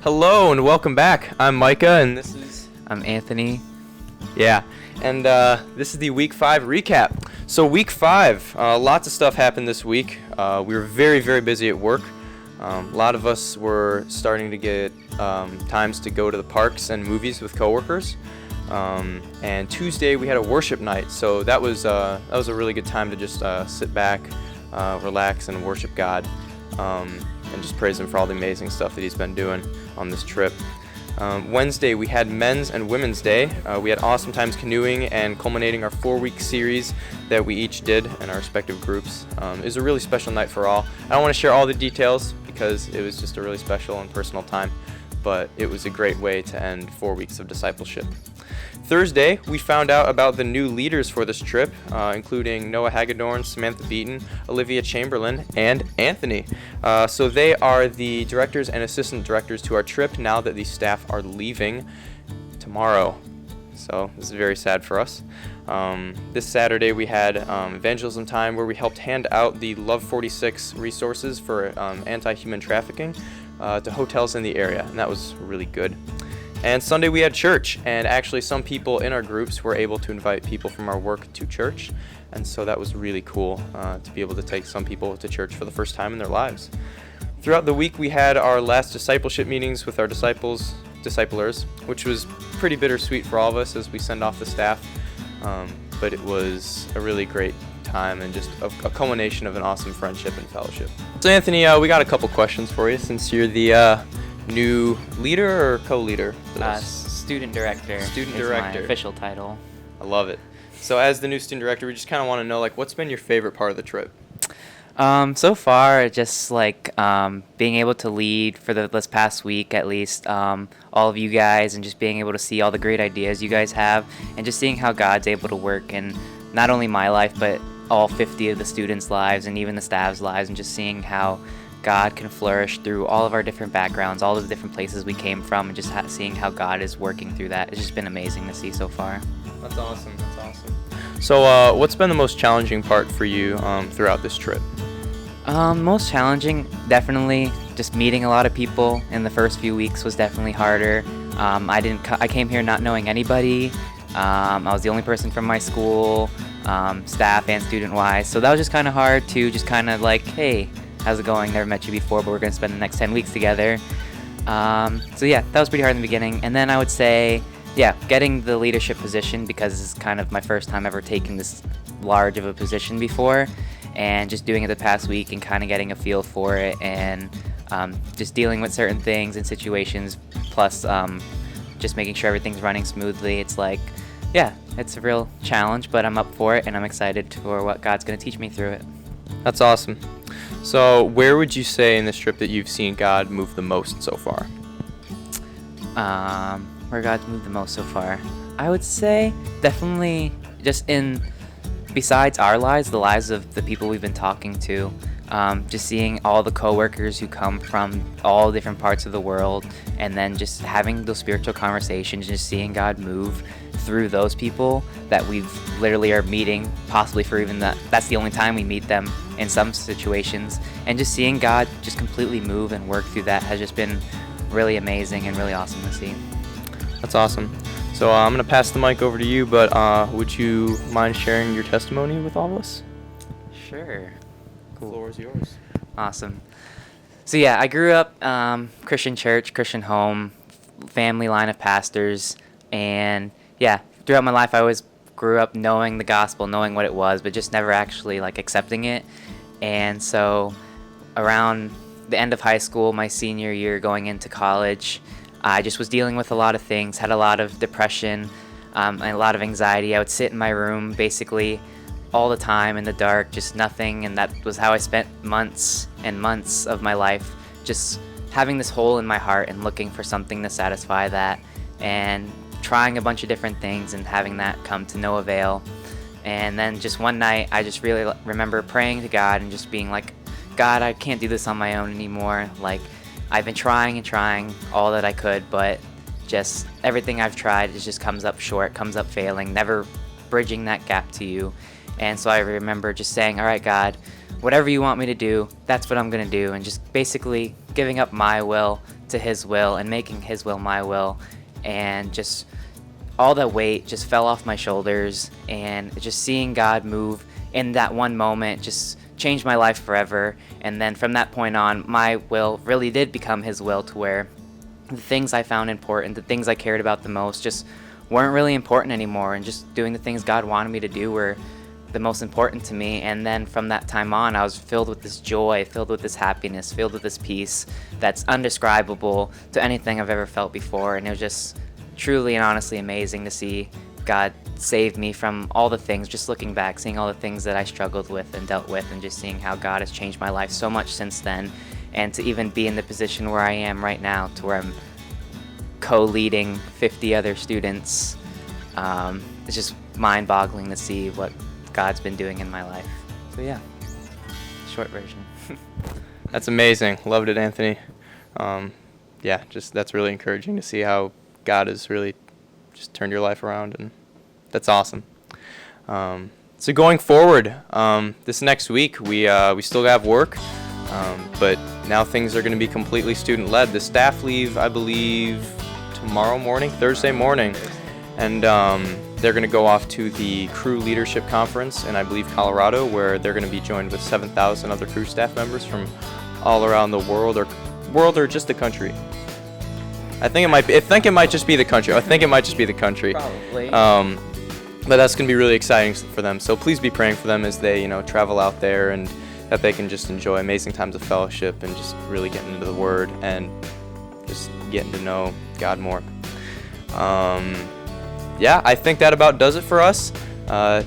Hello and welcome back. I'm Micah and this is... I'm Anthony. Yeah, and this is the Week 5 recap. So Week 5, lots of stuff happened this week. We were very, very busy at work. A lot of us were starting to get times to go to the parks and movies with coworkers. And Tuesday we had a worship night, so that was a really good time to just sit back, relax, and worship God, and just praise Him for all the amazing stuff that He's been doing on this trip. Wednesday we had Men's and Women's Day. We had awesome times canoeing and culminating our 4-week series that we each did in our respective groups. It was a really special night for all. I don't want to share all the details because it was just a really special and personal time, but it was a great way to end 4 weeks of discipleship. Thursday, we found out about the new leaders for this trip, including Noah Hagedorn, Samantha Beaton, Olivia Chamberlain, and Anthony. So they are the directors and assistant directors to our trip now that the staff are leaving tomorrow. So this is very sad for us. This Saturday we had evangelism time where we helped hand out the Love 46 resources for anti-human trafficking to hotels in the area, and that was really good. And Sunday we had church, and actually some people in our groups were able to invite people from our work to church, and so that was really cool to be able to take some people to church for the first time in their lives. Throughout the week we had our last discipleship meetings with our disciplers, which was pretty bittersweet for all of us as we send off the staff, but it was a really great time and just a culmination of an awesome friendship and fellowship. So Anthony, we got a couple questions for you since you're the new leader or co-leader? Student director. Student is director. My official title. I love it. So as the new student director, we just kind of want to know, like, what's been your favorite part of the trip? So far, just like being able to lead for this past week, at least, all of you guys, and just being able to see all the great ideas you guys have, and just seeing how God's able to work in not only my life, but all 50 of the students' lives and even the staff's lives, and just seeing how God can flourish through all of our different backgrounds, all of the different places we came from, and just seeing how God is working through that. It's just been amazing to see so far. That's awesome. So what's been the most challenging part for you throughout this trip? Most challenging, definitely just meeting a lot of people in the first few weeks was definitely harder. I came here not knowing anybody. I was the only person from my school, staff and student-wise, so that was just kind of hard to just kind of like, hey, how's it going? Never met you before, but we're going to spend the next 10 weeks together. So yeah, that was pretty hard in the beginning. And then I would say, yeah, getting the leadership position, because it's kind of my first time ever taking this large of a position before, and just doing it the past week and kind of getting a feel for it, and just dealing with certain things and situations, plus just making sure everything's running smoothly. It's like, yeah, it's a real challenge, but I'm up for it, and I'm excited for what God's going to teach me through it. That's awesome. So where would you say in this trip that you've seen God move the most so far? Where God's moved the most so far, I would say definitely just in, besides our lives, the lives of the people we've been talking to, just seeing all the coworkers who come from all different parts of the world, and then just having those spiritual conversations, just seeing God move through those people that we've literally are meeting, possibly for even that's the only time we meet them in some situations, and just seeing God just completely move and work through that has just been really amazing and really awesome to see. That's awesome. So I'm going to pass the mic over to you, but would you mind sharing your testimony with all of us? Sure. Cool. The floor is yours. Awesome. So yeah, I grew up Christian church, Christian home, family line of pastors, and yeah, throughout my life I always grew up knowing the gospel, knowing what it was, but just never actually like accepting it. And so around the end of high school, my senior year going into college, I just was dealing with a lot of things, had a lot of depression, and a lot of anxiety. I would sit in my room basically all the time in the dark, just nothing, and that was how I spent months and months of my life, just having this hole in my heart and looking for something to satisfy that, and trying a bunch of different things and having that come to no avail. And then just one night, I just really remember praying to God and just being like, God, I can't do this on my own anymore. Like, I've been trying and trying all that I could, but just everything I've tried, it just comes up short, comes up failing, never bridging that gap to you. And so I remember just saying, all right, God, whatever you want me to do, that's what I'm going to do. And just basically giving up my will to His will and making His will my will, and just all the weight just fell off my shoulders, and just seeing God move in that one moment just changed my life forever. And then from that point on, my will really did become His will, to where the things I found important, the things I cared about the most, just weren't really important anymore, and just doing the things God wanted me to do were the most important to me. And then from that time on, I was filled with this joy, filled with this happiness, filled with this peace that's undescribable to anything I've ever felt before. And it was just truly and honestly amazing to see God save me from all the things, just looking back, seeing all the things that I struggled with and dealt with, and just seeing how God has changed my life so much since then. And to even be in the position where I am right now, to where I'm co-leading 50 other students, it's just mind-boggling to see what God's been doing in my life. So yeah, short version. That's amazing. Loved it, Anthony. Yeah, just that's really encouraging to see how God has really just turned your life around, and that's awesome. So going forward, this next week we still have work, but now things are going to be completely student-led. The staff leave, I believe, tomorrow morning, Thursday morning, and they're going to go off to the Crew Leadership Conference in, I believe, Colorado, where they're going to be joined with 7,000 other crew staff members from all around the world or just the country. I think it might just be the country. Probably. But that's going to be really exciting for them. So please be praying for them as they, travel out there, and that they can just enjoy amazing times of fellowship and just really getting into the Word and just getting to know God more. Yeah, I think that about does it for us.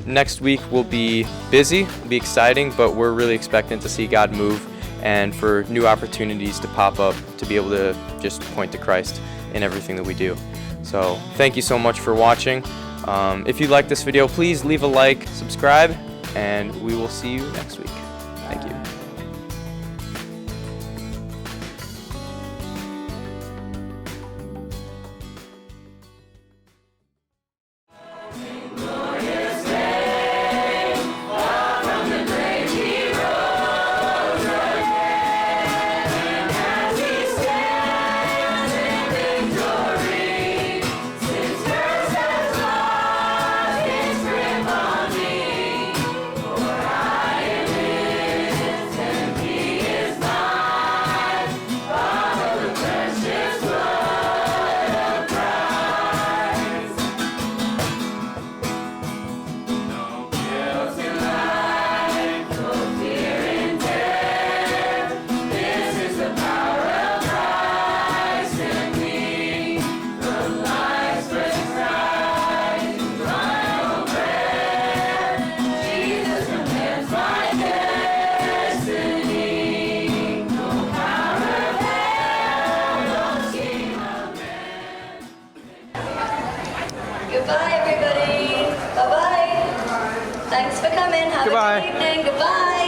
Next week will be busy, will be exciting, but we're really expecting to see God move and for new opportunities to pop up to be able to just point to Christ in everything that we do. So thank you so much for watching. If you like this video, please leave a like, subscribe, and we will see you next week. Thank you. Goodbye, everybody. Bye-bye. Thanks for coming. Have a good evening. Goodbye.